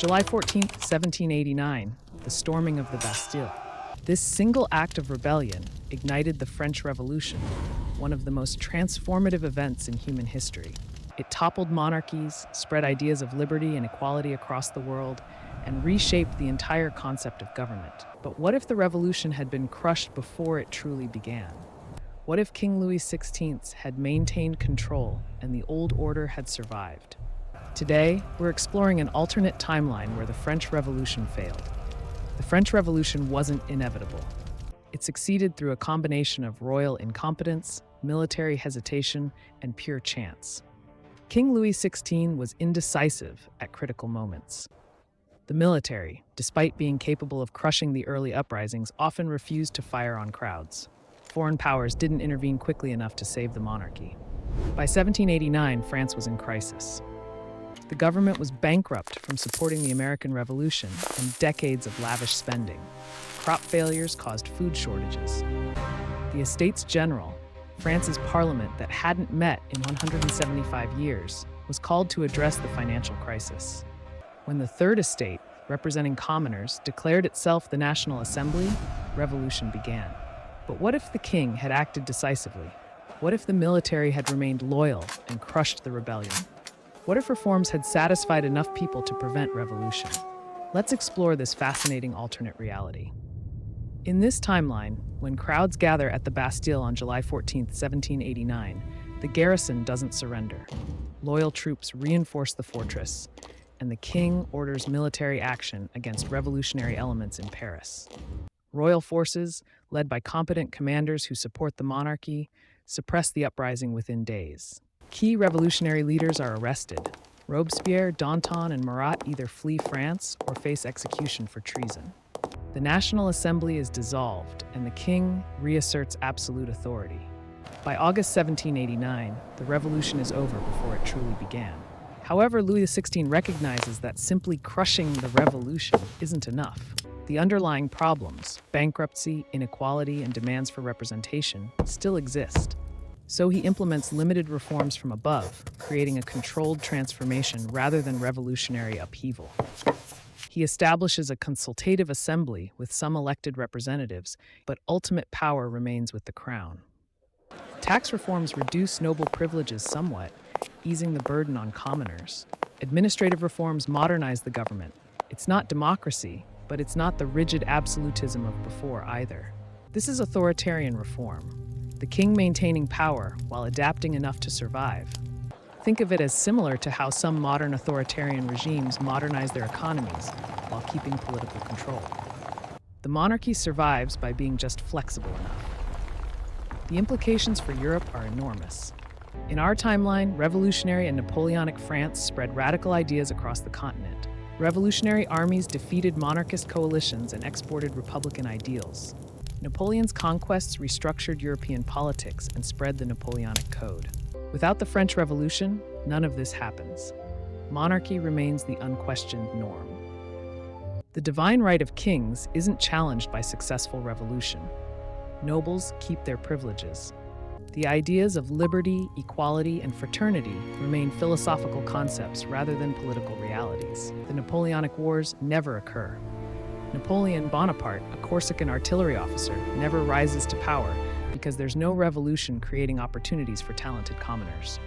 July 14th, 1789, the storming of the Bastille. This single act of rebellion ignited the French Revolution, one of the most transformative events in human history. It toppled monarchies, spread ideas of liberty and equality across the world, and reshaped the entire concept of government. But what if the revolution had been crushed before it truly began? What if King Louis XVI had maintained control and the old order had survived? Today, we're exploring an alternate timeline where the French Revolution failed. The French Revolution wasn't inevitable. It succeeded through a combination of royal incompetence, military hesitation, and pure chance. King Louis XVI was indecisive at critical moments. The military, despite being capable of crushing the early uprisings, often refused to fire on crowds. Foreign powers didn't intervene quickly enough to save the monarchy. By 1789, France was in crisis. The government was bankrupt from supporting the American Revolution and decades of lavish spending. Crop failures caused food shortages. The Estates General, France's parliament that hadn't met in 175 years, was called to address the financial crisis. When the Third Estate, representing commoners, declared itself the National Assembly, revolution began. But what if the king had acted decisively? What if the military had remained loyal and crushed the rebellion? What if reforms had satisfied enough people to prevent revolution? Let's explore this fascinating alternate reality. In this timeline, when crowds gather at the Bastille on July 14, 1789, the garrison doesn't surrender. Loyal troops reinforce the fortress, and the king orders military action against revolutionary elements in Paris. Royal forces, led by competent commanders who support the monarchy, suppress the uprising within days. Key revolutionary leaders are arrested. Robespierre, Danton, and Marat either flee France or face execution for treason. The National Assembly is dissolved, and the king reasserts absolute authority. By August 1789, the revolution is over before it truly began. However, Louis XVI recognizes that simply crushing the revolution isn't enough. The underlying problems, bankruptcy, inequality, and demands for representation, still exist. So he implements limited reforms from above, creating a controlled transformation rather than revolutionary upheaval. He establishes a consultative assembly with some elected representatives, but ultimate power remains with the crown. Tax reforms reduce noble privileges somewhat, easing the burden on commoners. Administrative reforms modernize the government. It's not democracy, but it's not the rigid absolutism of before either. This is authoritarian reform, the king maintaining power while adapting enough to survive. Think of it as similar to how some modern authoritarian regimes modernize their economies while keeping political control. The monarchy survives by being just flexible enough. The implications for Europe are enormous. In our timeline, revolutionary and Napoleonic France spread radical ideas across the continent. Revolutionary armies defeated monarchist coalitions and exported republican ideals. Napoleon's conquests restructured European politics and spread the Napoleonic Code. Without the French Revolution, none of this happens. Monarchy remains the unquestioned norm. The divine right of kings isn't challenged by successful revolution. Nobles keep their privileges. The ideas of liberty, equality, and fraternity remain philosophical concepts rather than political realities. The Napoleonic Wars never occur. Napoleon Bonaparte, a Corsican artillery officer, never rises to power because there's no revolution creating opportunities for talented commoners.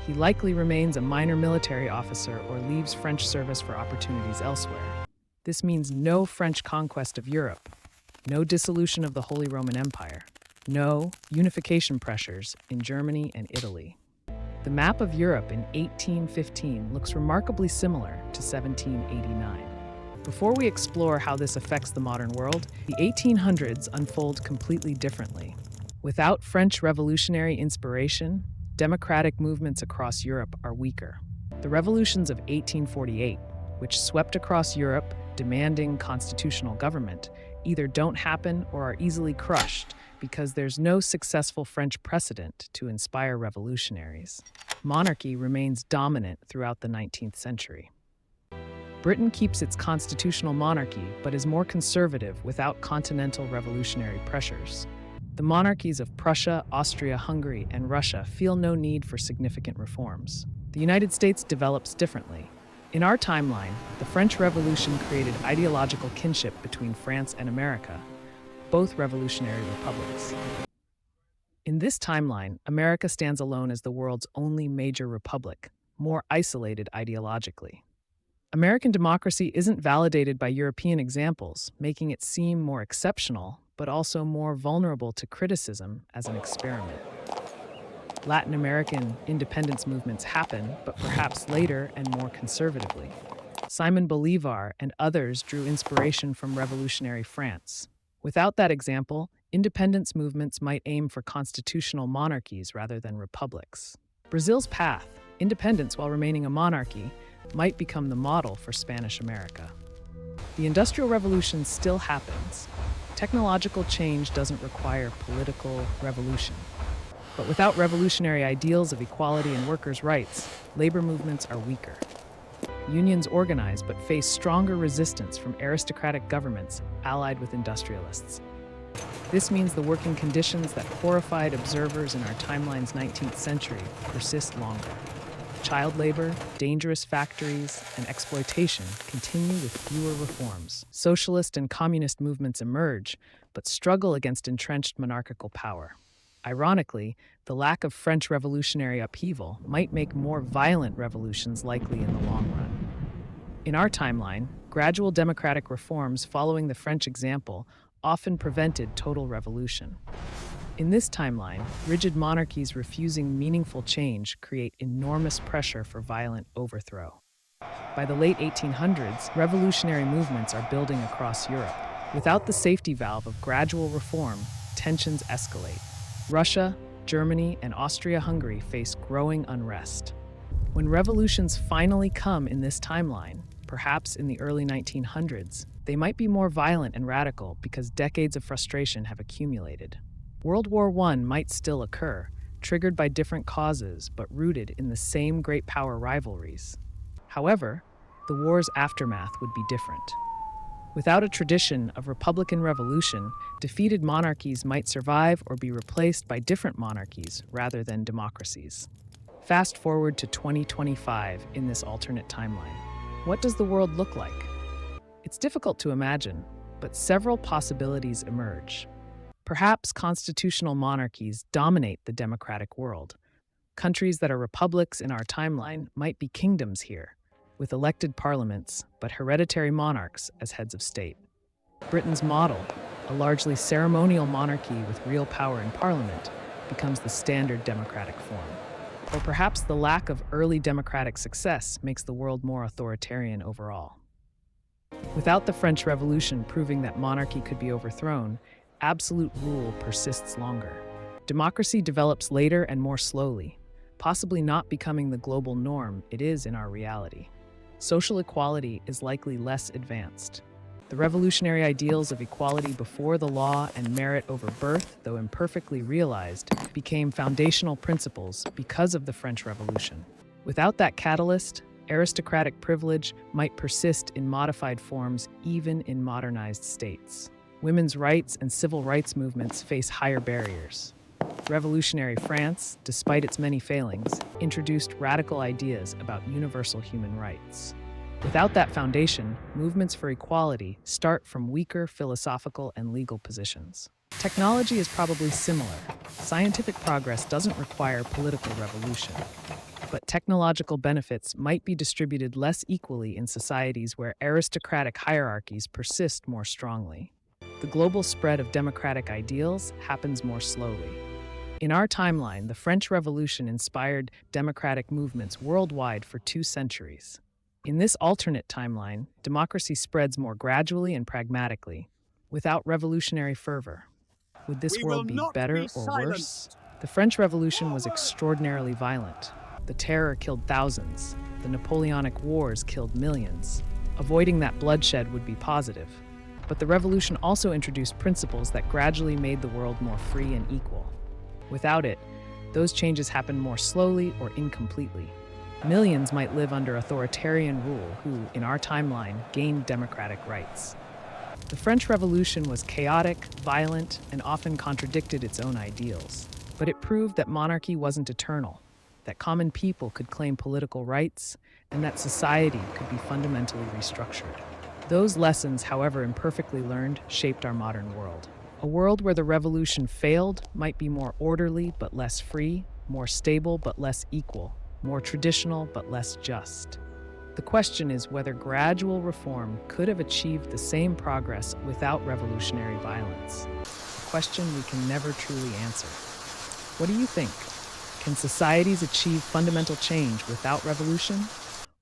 He likely remains a minor military officer or leaves French service for opportunities elsewhere. This means no French conquest of Europe, no dissolution of the Holy Roman Empire, no unification pressures in Germany and Italy. The map of Europe in 1815 looks remarkably similar to 1789. Before we explore how this affects the modern world, the 1800s unfold completely differently. Without French revolutionary inspiration, democratic movements across Europe are weaker. The revolutions of 1848, which swept across Europe demanding constitutional government, either don't happen or are easily crushed because there's no successful French precedent to inspire revolutionaries. Monarchy remains dominant throughout the 19th century. Britain keeps its constitutional monarchy but is more conservative without continental revolutionary pressures. The monarchies of Prussia, Austria, Hungary, and Russia feel no need for significant reforms. The United States develops differently. In our timeline, the French Revolution created ideological kinship between France and America, both revolutionary republics. In this timeline, America stands alone as the world's only major republic, more isolated ideologically. American democracy isn't validated by European examples, making it seem more exceptional, but also more vulnerable to criticism as an experiment. Latin American independence movements happen, but perhaps later and more conservatively. Simon Bolivar and others drew inspiration from revolutionary France. Without that example, independence movements might aim for constitutional monarchies rather than republics. Brazil's path, independence while remaining a monarchy, might become the model for Spanish America. The Industrial Revolution still happens. Technological change doesn't require political revolution. But without revolutionary ideals of equality and workers' rights, labor movements are weaker. Unions organize but face stronger resistance from aristocratic governments allied with industrialists. This means the working conditions that horrified observers in our timeline's 19th century persist longer. Child labor, dangerous factories, and exploitation continue with fewer reforms. Socialist and communist movements emerge, but struggle against entrenched monarchical power. Ironically, the lack of French revolutionary upheaval might make more violent revolutions likely in the long run. In our timeline, gradual democratic reforms following the French example often prevented total revolution. In this timeline, rigid monarchies refusing meaningful change create enormous pressure for violent overthrow. By the late 1800s, revolutionary movements are building across Europe. Without the safety valve of gradual reform, tensions escalate. Russia, Germany, and Austria-Hungary face growing unrest. When revolutions finally come in this timeline, perhaps in the early 1900s, they might be more violent and radical because decades of frustration have accumulated. World War I might still occur, triggered by different causes but rooted in the same great power rivalries. However, the war's aftermath would be different. Without a tradition of republican revolution, defeated monarchies might survive or be replaced by different monarchies rather than democracies. Fast forward to 2025 in this alternate timeline. What does the world look like? It's difficult to imagine, but several possibilities emerge. Perhaps constitutional monarchies dominate the democratic world. Countries that are republics in our timeline might be kingdoms here, with elected parliaments but hereditary monarchs as heads of state. Britain's model, a largely ceremonial monarchy with real power in parliament, becomes the standard democratic form. Or perhaps the lack of early democratic success makes the world more authoritarian overall. Without the French Revolution proving that monarchy could be overthrown, absolute rule persists longer. Democracy develops later and more slowly, possibly not becoming the global norm it is in our reality. Social equality is likely less advanced. The revolutionary ideals of equality before the law and merit over birth, though imperfectly realized, became foundational principles because of the French Revolution. Without that catalyst, aristocratic privilege might persist in modified forms even in modernized states. Women's rights and civil rights movements face higher barriers. Revolutionary France, despite its many failings, introduced radical ideas about universal human rights. Without that foundation, movements for equality start from weaker philosophical and legal positions. Technology is probably similar. Scientific progress doesn't require political revolution. But technological benefits might be distributed less equally in societies where aristocratic hierarchies persist more strongly. The global spread of democratic ideals happens more slowly. In our timeline, the French Revolution inspired democratic movements worldwide for 2 centuries. In this alternate timeline, democracy spreads more gradually and pragmatically, without revolutionary fervor. Would this world be better or worse? The French Revolution was extraordinarily violent. The terror killed thousands. The Napoleonic Wars killed millions. Avoiding that bloodshed would be positive. But the revolution also introduced principles that gradually made the world more free and equal. Without it, those changes happened more slowly or incompletely. Millions might live under authoritarian rule who, in our timeline, gained democratic rights. The French Revolution was chaotic, violent, and often contradicted its own ideals. But it proved that monarchy wasn't eternal, that common people could claim political rights, and that society could be fundamentally restructured. Those lessons, however imperfectly learned, shaped our modern world. A world where the revolution failed might be more orderly but less free, more stable but less equal, more traditional but less just. The question is whether gradual reform could have achieved the same progress without revolutionary violence. A question we can never truly answer. What do you think? Can societies achieve fundamental change without revolution?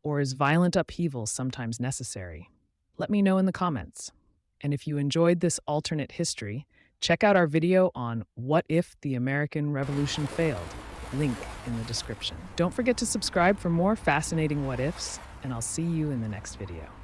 Or is violent upheaval sometimes necessary? Let me know in the comments. And if you enjoyed this alternate history, check out our video on What If the American Revolution Failed? Link in the description. Don't forget to subscribe for more fascinating what ifs, and I'll see you in the next video.